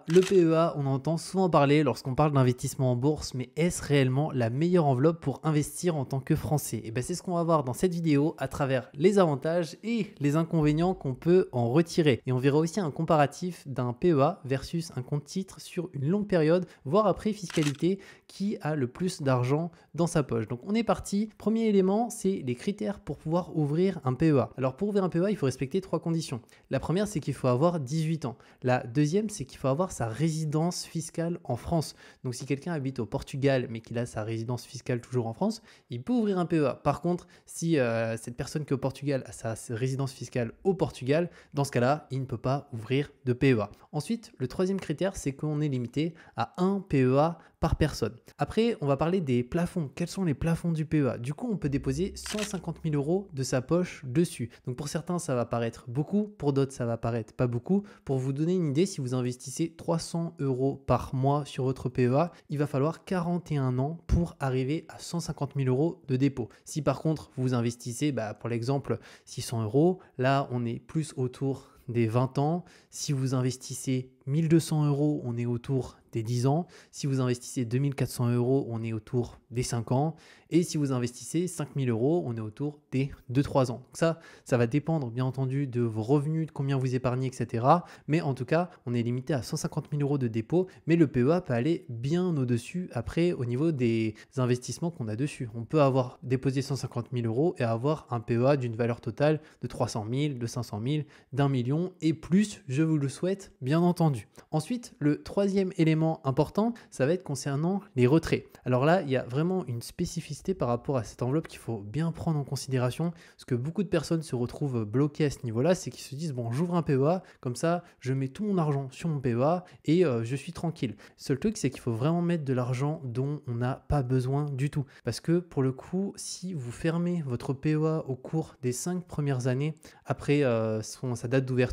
Le PEA, on entend souvent parler lorsqu'on parle d'investissement en bourse, mais est-ce réellement la meilleure enveloppe pour investir en tant que Français? Et bien c'est ce qu'on va voir dans cette vidéo à travers les avantages et les inconvénients qu'on peut en retirer. Et on verra aussi un comparatif d'un PEA versus un compte titre sur une longue période, voire après fiscalité, qui a le plus d'argent dans sa poche. Donc on est parti. Premier élément, c'est les critères pour pouvoir ouvrir un PEA. Alors pour ouvrir un PEA, il faut respecter trois conditions. La première, c'est qu'il faut avoir 18 ans. La deuxième, c'est qu'il faut avoir sa résidence fiscale en France. Donc si quelqu'un habite au Portugal, mais qu'il a sa résidence fiscale toujours en France, il peut ouvrir un PEA. Par contre, si cette personne qui est au Portugal a sa résidence fiscale au Portugal, dans ce cas-là, il ne peut pas ouvrir de PEA. Ensuite, le troisième critère, c'est qu'on est limité à un PEA par personne. Après, on va parler des plafonds. Quels sont les plafonds du PEA? Du coup, on peut déposer 150 000 euros de sa poche dessus. Donc pour certains, ça va paraître beaucoup. Pour d'autres, ça va paraître pas beaucoup. Pour vous donner une idée, si vous investissez 300 euros par mois sur votre PEA, il va falloir 41 ans pour arriver à 150 000 euros de dépôt. Si par contre, vous investissez, pour l'exemple, 600 euros, là, on est plus autour des 20 ans. Si vous investissez 1200 euros, on est autour des 10 ans. Si vous investissez 2400 euros, on est autour des 5 ans. Et si vous investissez 5000 euros, on est autour des 2-3 ans. Donc ça va dépendre bien entendu de vos revenus, de combien vous épargnez, etc. Mais en tout cas, on est limité à 150 000 euros de dépôt. Mais le PEA peut aller bien au-dessus après au niveau des investissements qu'on a dessus. On peut avoir déposé 150 000 euros et avoir un PEA d'une valeur totale de 300 000, de 500 000, d'1 million et plus, je vous le souhaite, bien entendu. Ensuite, le troisième élément important, ça va être concernant les retraits. Alors là, il y a vraiment une spécificité par rapport à cette enveloppe qu'il faut bien prendre en considération, parce que beaucoup de personnes se retrouvent bloquées à ce niveau-là, c'est qu'ils se disent, bon, j'ouvre un PEA, comme ça, je mets tout mon argent sur mon PEA et je suis tranquille. Le seul truc, c'est qu'il faut vraiment mettre de l'argent dont on n'a pas besoin du tout, parce que pour le coup, si vous fermez votre PEA au cours des 5 premières années, après sa date d'ouverture,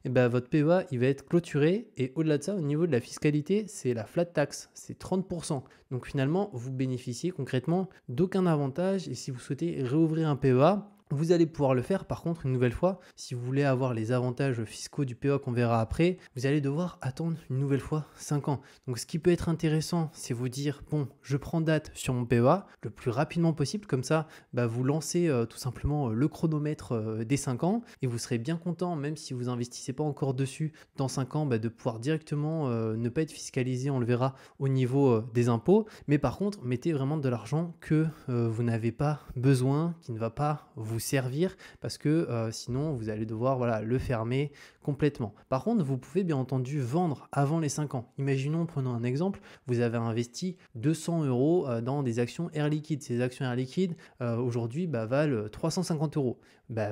et votre PEA, il va être clôturé et au-delà de ça, au niveau de la fiscalité, c'est la flat tax, c'est 30%. Donc finalement, vous bénéficiez concrètement d'aucun avantage et si vous souhaitez réouvrir un PEA, vous allez pouvoir le faire. Par contre, une nouvelle fois, si vous voulez avoir les avantages fiscaux du PEA qu'on verra après, vous allez devoir attendre une nouvelle fois 5 ans. Donc ce qui peut être intéressant, c'est vous dire, bon, je prends date sur mon PEA le plus rapidement possible. Comme ça, vous lancez tout simplement le chronomètre des 5 ans et vous serez bien content, même si vous investissez pas encore dessus dans 5 ans, de pouvoir directement ne pas être fiscalisé, on le verra au niveau des impôts. Mais par contre, mettez vraiment de l'argent que vous n'avez pas besoin, qui ne va pas vous servir parce que sinon vous allez devoir le fermer complètement. Par contre, vous pouvez bien entendu vendre avant les 5 ans. Imaginons, prenons un exemple, vous avez investi 200 euros dans des actions Air Liquide. Ces actions Air Liquide aujourd'hui valent 350 euros.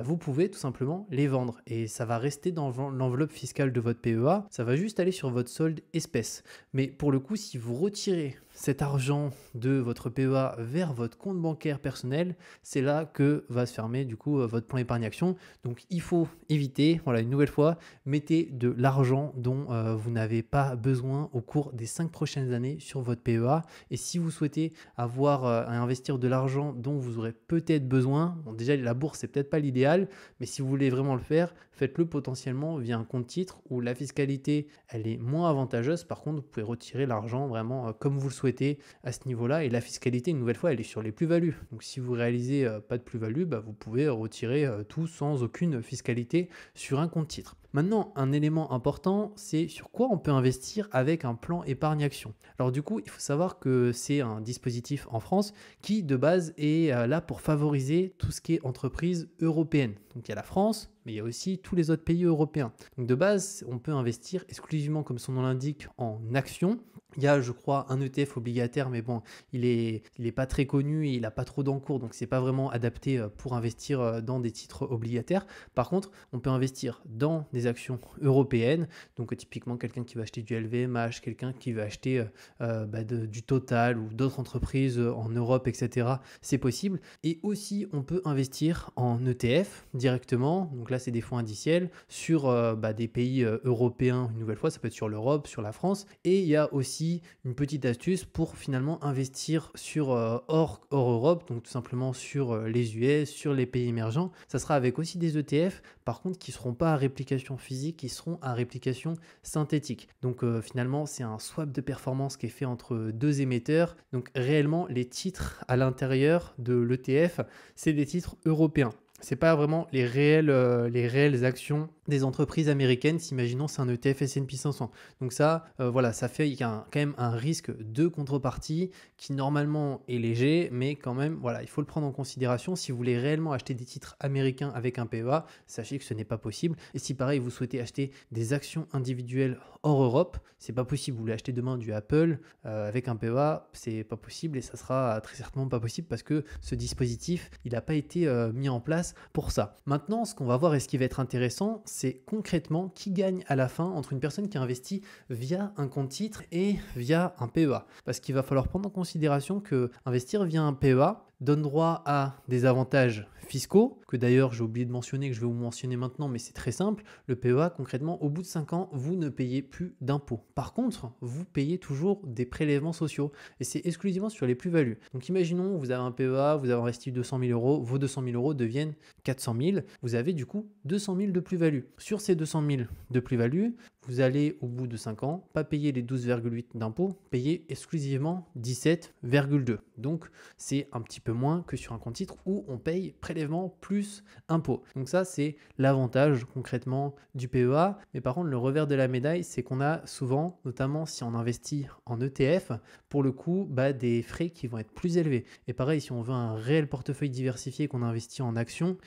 Vous pouvez tout simplement les vendre et ça va rester dans l'enveloppe fiscale de votre PEA. Ça va juste aller sur votre solde espèce. Mais pour le coup, si vous retirez cet argent de votre PEA vers votre compte bancaire personnel, c'est là que va se fermer du coup votre plan épargne action. Donc il faut éviter, une nouvelle fois, mettez de l'argent dont vous n'avez pas besoin au cours des 5 prochaines années sur votre PEA. Et si vous souhaitez avoir à investir de l'argent dont vous aurez peut-être besoin, bon, déjà la bourse c'est peut-être pas l'idéal, mais si vous voulez vraiment le faire, faites-le potentiellement via un compte titre où la fiscalité elle est moins avantageuse. Par contre, vous pouvez retirer l'argent vraiment comme vous le souhaitez à ce niveau-là et la fiscalité, une nouvelle fois, elle est sur les plus-values. Donc si vous réalisez pas de plus-value, vous pouvez retirer tout sans aucune fiscalité sur un compte titre. Maintenant, un élément important, c'est sur quoi on peut investir avec un plan épargne action. Alors du coup, il faut savoir que c'est un dispositif en France qui de base est là pour favoriser tout ce qui est entreprise européenne. Donc il y a la France, mais il y a aussi tous les autres pays européens. Donc de base, on peut investir exclusivement, comme son nom l'indique, en actions. Il y a, je crois, un ETF obligataire, mais bon, il est pas très connu et il n'a pas trop d'encours, donc c'est pas vraiment adapté pour investir dans des titres obligataires. Par contre, on peut investir dans des actions européennes, donc typiquement quelqu'un qui va acheter du LVMH, quelqu'un qui va acheter du Total ou d'autres entreprises en Europe, etc. C'est possible. Et aussi, on peut investir en ETF directement, donc là c'est des fonds indiciels, sur des pays européens, une nouvelle fois, ça peut être sur l'Europe, sur la France, et il y a aussi une petite astuce pour finalement investir sur hors Europe, donc tout simplement sur les US, sur les pays émergents. Ça sera avec aussi des ETF. par contre qui ne seront pas à réplication physique, qui seront à réplication synthétique. Donc finalement, c'est un swap de performance qui est fait entre deux émetteurs. Donc réellement, les titres à l'intérieur de l'ETF, c'est des titres européens. C'est pas vraiment les réelles actions des entreprises américaines. Imaginons c'est un ETF S&P 500. Donc ça, voilà, ça fait qu'il y a quand même un risque de contrepartie qui normalement est léger, mais quand même, voilà, il faut le prendre en considération. Si vous voulez réellement acheter des titres américains avec un PEA, sachez que ce n'est pas possible. Et si pareil, vous souhaitez acheter des actions individuelles hors Europe, c'est pas possible. Vous voulez acheter demain du Apple avec un PEA, c'est pas possible et ça sera très certainement pas possible parce que ce dispositif, il n'a pas été mis en place pour ça. Maintenant, ce qu'on va voir et ce qui va être intéressant, c'est concrètement qui gagne à la fin entre une personne qui investit via un compte titre et via un PEA. Parce qu'il va falloir prendre en considération que investir via un PEA donne droit à des avantages fiscaux, que d'ailleurs j'ai oublié de mentionner, que je vais vous mentionner maintenant, mais c'est très simple. Le PEA, concrètement, au bout de 5 ans, vous ne payez plus d'impôts. Par contre, vous payez toujours des prélèvements sociaux et c'est exclusivement sur les plus-values. Donc imaginons, vous avez un PEA, vous avez investi 200 000 euros, vos 200 000 euros deviennent 400 000, vous avez du coup 200 000 de plus-value. Sur ces 200 000 de plus-value, vous allez au bout de 5 ans pas payer les 12,8 d'impôts, payer exclusivement 17,2. Donc c'est un petit peu moins que sur un compte titre où on paye prélèvement plus impôts. Donc ça c'est l'avantage concrètement du PEA. Mais par contre le revers de la médaille c'est qu'on a souvent, notamment si on investit en ETF, pour le coup des frais qui vont être plus élevés. Et pareil si on veut un réel portefeuille diversifié qu'on investit en actions,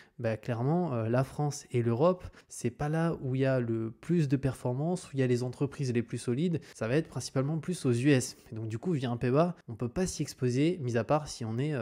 clairement la France et l'Europe c'est pas là où il y a le plus de performance, où il y a les entreprises les plus solides, ça va être principalement plus aux US. Et donc du coup via un PEA on peut pas s'y exposer, mis à part si on est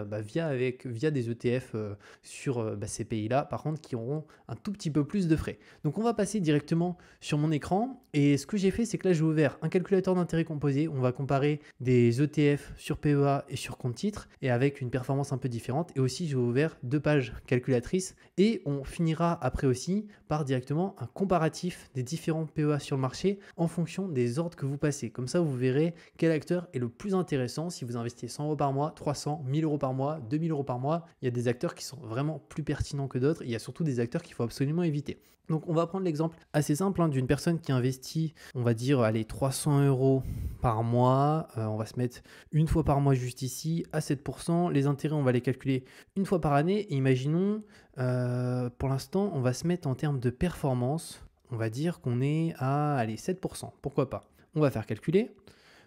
via des ETF sur ces pays-là, par contre qui auront un tout petit peu plus de frais. Donc on va passer directement sur mon écran et ce que j'ai fait c'est que là j'ai ouvert un calculateur d'intérêt composé, on va comparer des ETF sur PEA et sur compte titre et avec une performance un peu différente et aussi j'ai ouvert 2 pages calculatrices et on finira après aussi par directement un comparatif des différents PEA sur le marché en fonction des ordres que vous passez. Comme ça vous verrez quel acteur est le plus intéressant si vous investissez 100 euros par mois, 300, 1000 euros par mois, 2000 euros par mois. Il y a des acteurs qui sont vraiment plus pertinents que d'autres. Il y a surtout des acteurs qu'il faut absolument éviter. Donc on va prendre l'exemple assez simple d'une personne qui investit, on va dire, 300 euros par mois. On va se mettre une fois par mois juste ici à 7%. Les intérêts, on va les calculer une fois par année. Et imaginons, pour l'instant, on va se mettre en termes de performance. On va dire qu'on est à 7%. Pourquoi pas? On va faire calculer.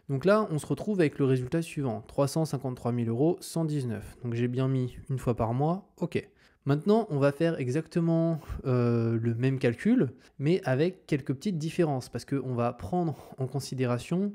Donc là, on se retrouve avec le résultat suivant. 353 000 euros, 119. Donc j'ai bien mis une fois par mois. OK. Maintenant, on va faire exactement le même calcul, mais avec quelques petites différences, parce qu'on va prendre en considération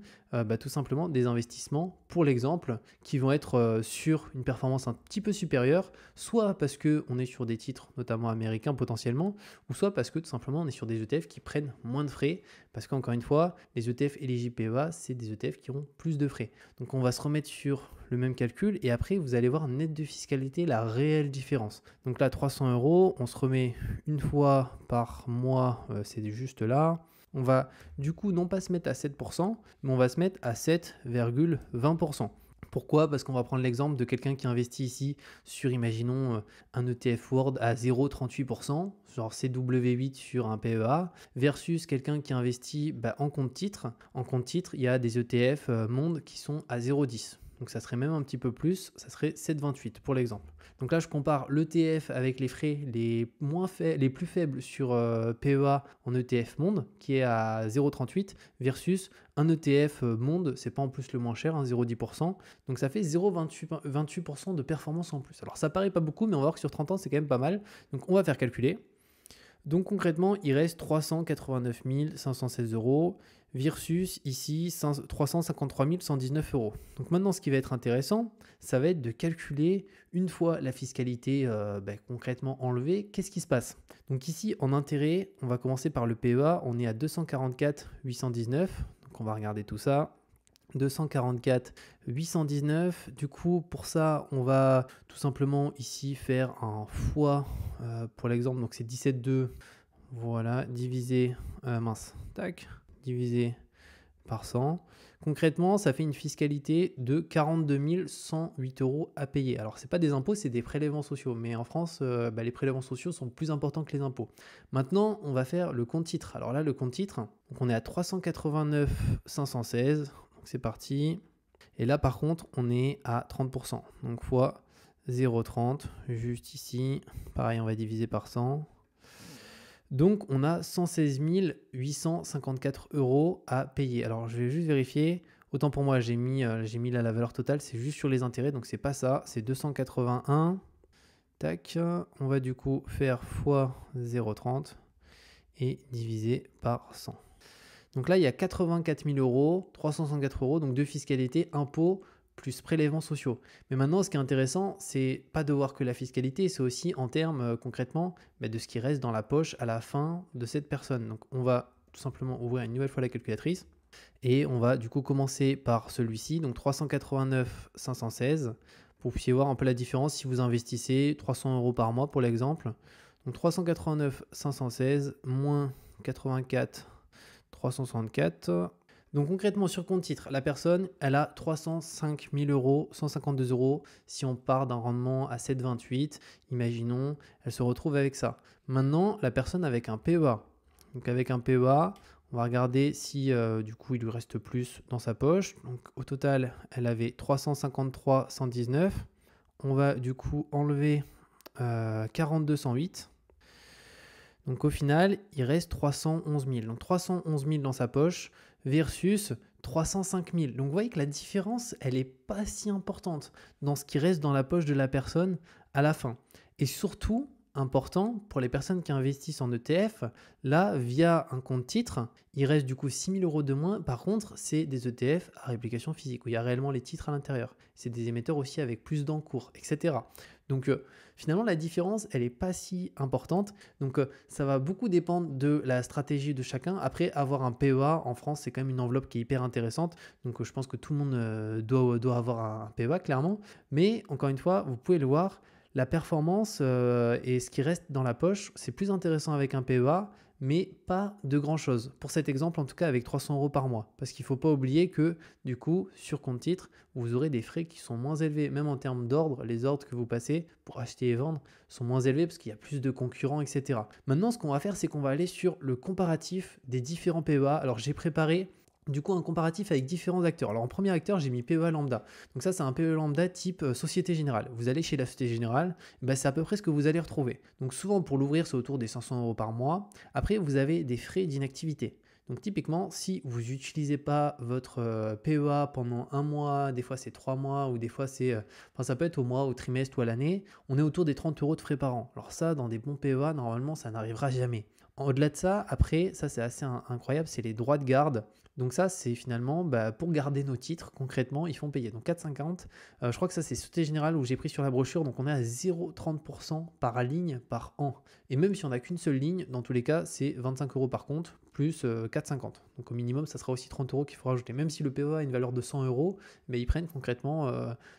tout simplement des investissements, pour l'exemple, qui vont être sur une performance un petit peu supérieure, soit parce qu'on est sur des titres, notamment américains potentiellement, ou soit parce que tout simplement on est sur des ETF qui prennent moins de frais, parce qu'encore une fois, les ETF éligibles PEA, c'est des ETF qui ont plus de frais. Donc on va se remettre sur le même calcul et après vous allez voir net de fiscalité la réelle différence. Donc là 300 euros, on se remet une fois par mois, c'est juste là. On va du coup non pas se mettre à 7%, mais on va se mettre à 7,20%. Pourquoi? Parce qu'on va prendre l'exemple de quelqu'un qui investit ici sur, imaginons, un ETF World à 0,38%, genre CW8 sur un PEA, versus quelqu'un qui investit en compte titre. En compte titre, il y a des ETF monde qui sont à 0,10. Donc ça serait même un petit peu plus, ça serait 7,28 pour l'exemple. Donc là, je compare l'ETF avec les frais les plus faibles sur PEA en ETF monde, qui est à 0,38, versus un ETF monde, c'est pas en plus le moins cher, 0,10%. Donc ça fait 0,28% de performance en plus. Alors ça paraît pas beaucoup, mais on va voir que sur 30 ans, c'est quand même pas mal. Donc on va faire calculer. Donc concrètement, il reste 389 516 euros versus ici 353 119 euros. Donc maintenant, ce qui va être intéressant, ça va être de calculer une fois la fiscalité concrètement enlevée, qu'est-ce qui se passe? Donc ici, en intérêt, on va commencer par le PEA, on est à 244 819. Donc on va regarder tout ça. 244 819. Du coup, pour ça, on va tout simplement ici faire un fois pour l'exemple. Donc c'est 17,2. Voilà, divisé, divisé par 100. Concrètement, ça fait une fiscalité de 42 108 € à payer. Alors, ce n'est pas des impôts, c'est des prélèvements sociaux. Mais en France, les prélèvements sociaux sont plus importants que les impôts. Maintenant, on va faire le compte titre. Alors là, le compte titre, donc on est à 389 516. Donc c'est parti. Et là, par contre, on est à 30%. Donc fois 0,30, juste ici. Pareil, on va diviser par 100. Donc, on a 116 854 € à payer. Alors, je vais juste vérifier. Autant pour moi, j'ai mis là la valeur totale. C'est juste sur les intérêts. Donc, c'est pas ça. C'est 281. Tac. On va du coup faire fois 0,30 et diviser par 100. Donc là, il y a 84 000 €, 364 €, donc de fiscalité, impôts, plus prélèvements sociaux. Mais maintenant, ce qui est intéressant, c'est pas de voir que la fiscalité, c'est aussi en termes concrètement de ce qui reste dans la poche à la fin de cette personne. Donc on va tout simplement ouvrir une nouvelle fois la calculatrice et on va du coup commencer par celui-ci, donc 389 516, pour que vous puissiez voir un peu la différence si vous investissez 300 € par mois pour l'exemple. Donc 389 516 moins 84 364. Donc concrètement sur compte titre, la personne, elle a 305 000 €, 152 €. Si on part d'un rendement à 7,28, imaginons, elle se retrouve avec ça. Maintenant, la personne avec un PEA. Donc avec un PEA, on va regarder si du coup il lui reste plus dans sa poche. Donc au total, elle avait 353 119. On va du coup enlever 42 108. Donc au final, il reste 311 000. Donc 311 000 dans sa poche versus 305 000. Donc vous voyez que la différence, elle n'est pas si importante dans ce qui reste dans la poche de la personne à la fin. Et surtout, important pour les personnes qui investissent en ETF, là, via un compte titre, il reste du coup 6 000 € de moins. Par contre, c'est des ETF à réplication physique où il y a réellement les titres à l'intérieur. C'est des émetteurs aussi avec plus d'encours, etc. Donc finalement, la différence, elle n'est pas si importante. Donc ça va beaucoup dépendre de la stratégie de chacun. Après, avoir un PEA en France, c'est quand même une enveloppe qui est hyper intéressante. Donc je pense que tout le monde doit avoir un PEA, clairement. Mais encore une fois, vous pouvez le voir, la performance et ce qui reste dans la poche, c'est plus intéressant avec un PEA, mais pas de grand chose. Pour cet exemple, en tout cas avec 300 € par mois. Parce qu'il ne faut pas oublier que du coup, sur compte titre, vous aurez des frais qui sont moins élevés. Même en termes d'ordre, les ordres que vous passez pour acheter et vendre sont moins élevés parce qu'il y a plus de concurrents, etc. Maintenant, ce qu'on va faire, c'est qu'on va aller sur le comparatif des différents PEA. Alors, j'ai préparé du coup un comparatif avec différents acteurs. Alors en premier acteur, j'ai mis PEA lambda. Donc ça, c'est un PEA lambda type Société Générale. Vous allez chez la Société Générale, c'est à peu près ce que vous allez retrouver. Donc souvent pour l'ouvrir, c'est autour des 500 € par mois. Après, vous avez des frais d'inactivité. Donc typiquement, si vous n'utilisez pas votre PEA pendant un mois, des fois c'est 3 mois, ou des fois ça peut être au mois, au trimestre ou à l'année, on est autour des 30 € de frais par an. Alors ça, dans des bons PEA, normalement, ça n'arrivera jamais. Au-delà de ça, après, ça c'est assez incroyable, c'est les droits de garde. Donc ça, c'est finalement pour garder nos titres, concrètement, ils font payer. Donc 4,50, je crois que ça c'est Société Générale où j'ai pris sur la brochure, donc on est à 0,30% par ligne par an. Et même si on n'a qu'une seule ligne, dans tous les cas, c'est 25 € par compte, plus 4,50. Donc au minimum, ça sera aussi 30 € qu'il faut rajouter. Même si le PEA a une valeur de 100 €, ils prennent concrètement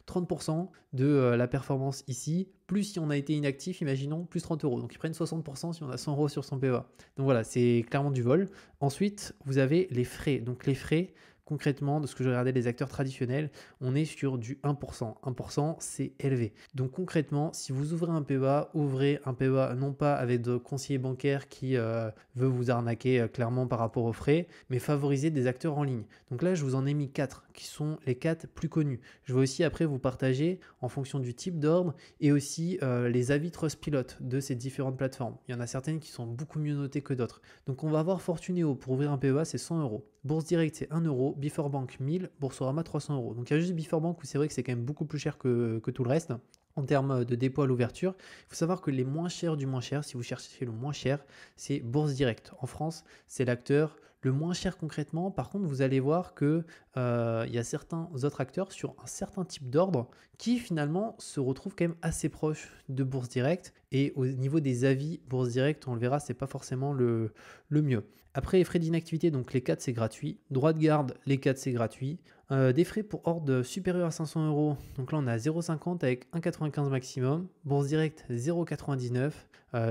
30% de la performance ici, plus si on a été inactif, imaginons, plus 30 €. Donc ils prennent 60% si on a 100 € sur son PEA. Donc voilà, c'est clairement du vol. Ensuite, vous avez les frais. Donc les frais, concrètement, de ce que je regardais les acteurs traditionnels, on est sur du 1%. 1%, c'est élevé. Donc concrètement, si vous ouvrez un PEA, ouvrez un PEA non pas avec de conseiller bancaire qui veut vous arnaquer clairement par rapport aux frais, mais favoriser des acteurs en ligne. Donc là, je vous en ai mis 4 qui sont les 4 plus connus. Je vais aussi après vous partager en fonction du type d'ordre et aussi les avis Trustpilot de ces différentes plateformes. Il y en a certaines qui sont beaucoup mieux notées que d'autres. Donc on va avoir Fortunéo pour ouvrir un PEA, c'est 100 €. Bourse Direct, c'est 1 €. Before Bank, 1000. Boursorama, 300 €. Donc il y a juste Before Bank où c'est vrai que c'est quand même beaucoup plus cher que tout le reste. En termes de dépôt à l'ouverture, il faut savoir que les moins chers du moins cher, si vous cherchez le moins cher, c'est Bourse Direct. En France, c'est l'acteur le moins cher concrètement. Par contre, vous allez voir que il y a certains autres acteurs sur un certain type d'ordre qui finalement se retrouvent quand même assez proches de Bourse Direct Et au niveau des avis, Bourse Direct, on le verra, c'est pas forcément le mieux. Après, les frais d'inactivité, donc les 4 c'est gratuit. Droit de garde, les 4 c'est gratuit. Des frais pour ordre supérieur à 500 euros. Donc là, on a 0,50 avec 1,95 maximum. Bourse Direct, 0,99.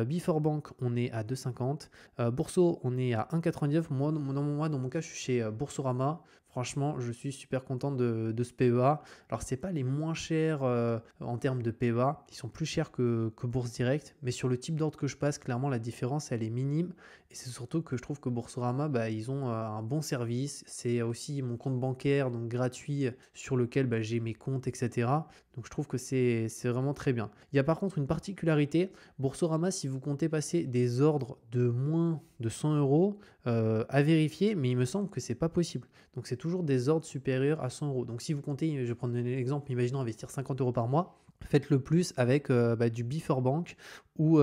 Before Bank, on est à 2,50. Bourso, on est à 1,99. Moi, dans mon cas, je suis chez Boursorama. Franchement, je suis super content de ce PEA. Alors, c'est pas les moins chers en termes de PEA. Ils sont plus chers que Bourse Direct. Mais sur le type d'ordre que je passe, clairement, la différence, elle est minime. Et c'est surtout que je trouve que Boursorama, ils ont un bon service. C'est aussi mon compte bancaire, donc gratuit, sur lequel j'ai mes comptes, etc. Donc je trouve que c'est vraiment très bien. Il y a par contre une particularité. Boursorama, si vous comptez passer des ordres de moins de 100 euros, à vérifier, mais il me semble que c'est pas possible. Donc c'est toujours des ordres supérieurs à 100 euros. Donc si vous comptez, je vais prendre un exemple, imaginons investir 50 euros par mois. Faites-le plus avec du Before Bank ou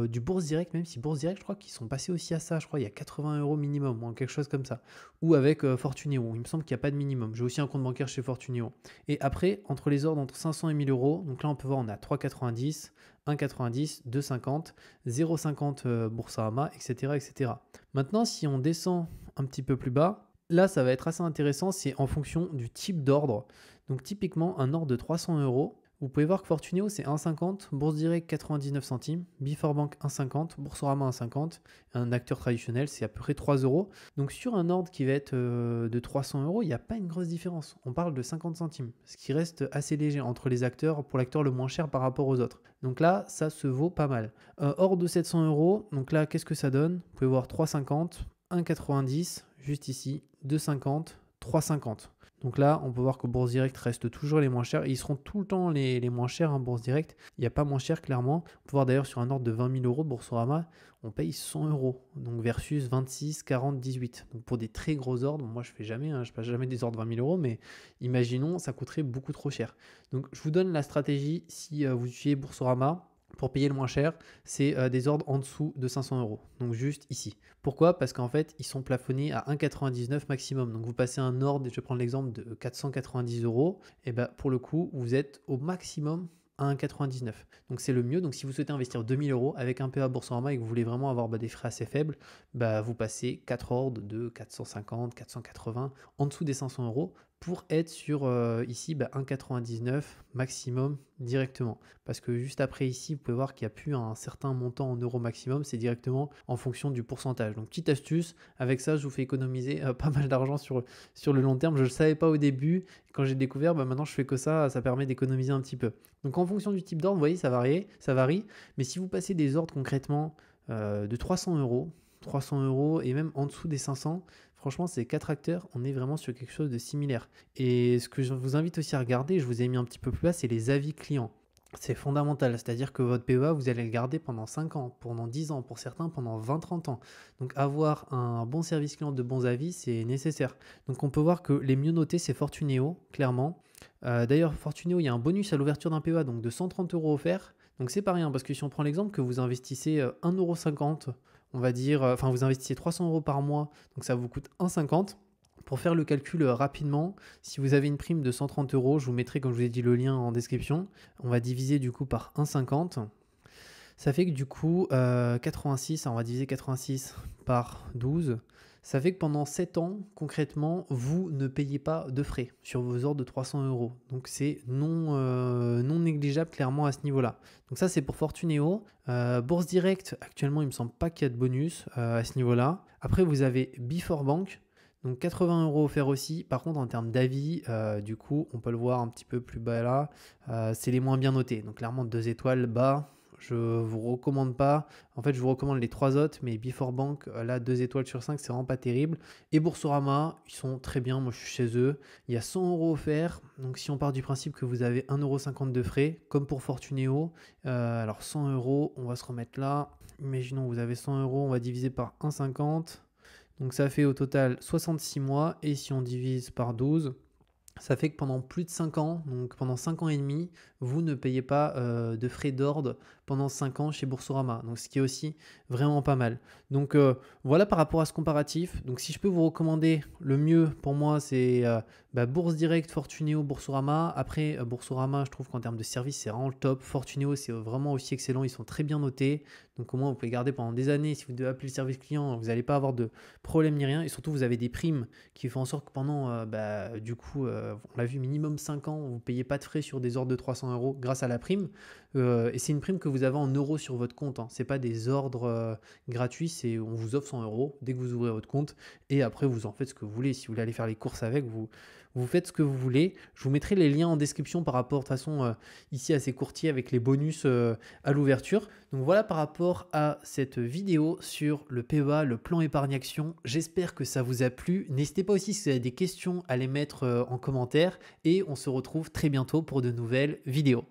du Bourse Direct, même si Bourse Direct, je crois qu'ils sont passés aussi à ça. Je crois qu'il y a 80 euros minimum ou quelque chose comme ça. Ou avec Fortuneo. Il me semble qu'il n'y a pas de minimum. J'ai aussi un compte bancaire chez Fortuneo. Et après, entre les ordres entre 500 et 1000 euros, donc là on peut voir, on a 3,90, 1,90, 2,50, 0,50 Boursorama, etc., etc. Maintenant, si on descend un petit peu plus bas, là ça va être assez intéressant, c'est en fonction du type d'ordre. Donc typiquement, un ordre de 300 euros. Vous pouvez voir que Fortuneo c'est 1,50, Bourse Direct 99 centimes, Before Bank 1,50, Boursorama 1,50, un acteur traditionnel c'est à peu près 3 euros. Donc sur un ordre qui va être de 300 euros, il n'y a pas une grosse différence. On parle de 50 centimes, ce qui reste assez léger entre les acteurs, pour l'acteur le moins cher par rapport aux autres. Donc là, ça se vaut pas mal. Hors de 700 euros, donc là, qu'est-ce que ça donne? Vous pouvez voir 3,50, 1,90, juste ici, 2,50, 3,50. Donc là, on peut voir que Bourse Direct reste toujours les moins chers. Ils seront tout le temps les moins chers, hein, Bourse Direct. Il n'y a pas moins cher, clairement. On peut voir d'ailleurs sur un ordre de 20 000 euros, Boursorama, on paye 100 euros. Donc versus 26, 40, 18. Donc pour des très gros ordres, moi je fais jamais, je passe jamais des ordres de 20 000 euros, mais imaginons, ça coûterait beaucoup trop cher. Donc je vous donne la stratégie si vous utilisez Boursorama. Pour payer le moins cher, c'est des ordres en dessous de 500 euros. Donc juste ici. Pourquoi? Parce qu'en fait, ils sont plafonnés à 1,99 maximum. Donc vous passez un ordre, je vais prendre l'exemple de 490 euros. Et pour le coup, vous êtes au maximum à 1,99. Donc c'est le mieux. Donc si vous souhaitez investir 2000 euros avec un PEA Boursorama et que vous voulez vraiment avoir des frais assez faibles, vous passez 4 ordres de 450, 480 en dessous des 500 euros pour être sur ici 1,99 maximum directement. Parce que juste après ici, vous pouvez voir qu'il n'y a plus un certain montant en euros maximum, c'est directement en fonction du pourcentage. Donc petite astuce, avec ça je vous fais économiser pas mal d'argent sur le long terme. Je ne le savais pas au début, quand j'ai découvert, maintenant je fais que ça permet d'économiser un petit peu. Donc en fonction du type d'ordre, vous voyez, ça varie. Mais si vous passez des ordres concrètement de 300 euros et même en dessous des 500, franchement, ces 4 acteurs, on est vraiment sur quelque chose de similaire. Et ce que je vous invite aussi à regarder, je vous ai mis un petit peu plus bas, c'est les avis clients. C'est fondamental, c'est-à-dire que votre PEA, vous allez le garder pendant 5 ans, pendant 10 ans, pour certains pendant 20-30 ans. Donc avoir un bon service client de bons avis, c'est nécessaire. Donc on peut voir que les mieux notés, c'est Fortuneo, clairement. D'ailleurs, Fortuneo, il y a un bonus à l'ouverture d'un PEA, donc de 130 euros offerts. Donc c'est pas rien, parce que si on prend l'exemple que vous investissez 1,50 €, on va dire, vous investissez 300 euros par mois, donc ça vous coûte 1,50 €. Pour faire le calcul rapidement, si vous avez une prime de 130 euros, je vous mettrai, comme je vous ai dit, le lien en description. On va diviser du coup par 1,50. Ça fait que du coup, 86, on va diviser 86 par 12. Ça fait que pendant 7 ans, concrètement, vous ne payez pas de frais sur vos ordres de 300 euros. Donc c'est non négligeable clairement à ce niveau-là. Donc ça c'est pour Fortuneo. Bourse Direct, actuellement il ne me semble pas qu'il y a de bonus à ce niveau-là. Après vous avez Before Bank. Donc 80 euros offerts aussi. Par contre, en termes d'avis, du coup, on peut le voir un petit peu plus bas là. C'est les moins bien notés. Donc clairement, 2 étoiles bas. Je vous recommande pas. En fait, je vous recommande les 3 autres, mais Before Bank, là, 2 étoiles sur 5, c'est vraiment pas terrible. Et Boursorama, ils sont très bien. Moi, je suis chez eux. Il y a 100 euros offerts. Donc, si on part du principe que vous avez 1,50 € de frais, comme pour Fortuneo, alors 100 euros, on va se remettre là. Imaginons, vous avez 100 euros, on va diviser par 1,50. Donc ça fait au total 66 mois et si on divise par 12, ça fait que pendant plus de 5 ans, donc pendant 5 ans et demi, vous ne payez pas de frais d'ordre pendant 5 ans chez Boursorama, donc ce qui est aussi vraiment pas mal. Donc voilà par rapport à ce comparatif. Donc si je peux vous recommander, le mieux pour moi c'est Bourse Direct, Fortuneo, Boursorama. Après Boursorama, je trouve qu'en termes de service c'est vraiment le top. Fortuneo c'est vraiment aussi excellent, ils sont très bien notés. Donc au moins vous pouvez garder pendant des années. Si vous devez appeler le service client, vous n'allez pas avoir de problème ni rien. Et surtout vous avez des primes qui font en sorte que pendant on l'a vu, minimum 5 ans, vous ne payez pas de frais sur des ordres de 300 euros grâce à la prime. Et c'est une prime que vous avez en euros sur votre compte, hein. Ce n'est pas des ordres gratuits, on vous offre 100 euros dès que vous ouvrez votre compte. Et après, vous en faites ce que vous voulez. Si vous voulez aller faire les courses avec, vous faites ce que vous voulez. Je vous mettrai les liens en description par rapport, de toute façon, ici à ces courtiers avec les bonus à l'ouverture. Donc voilà par rapport à cette vidéo sur le PEA, le plan épargne action. J'espère que ça vous a plu. N'hésitez pas aussi si vous avez des questions à les mettre en commentaire et on se retrouve très bientôt pour de nouvelles vidéos.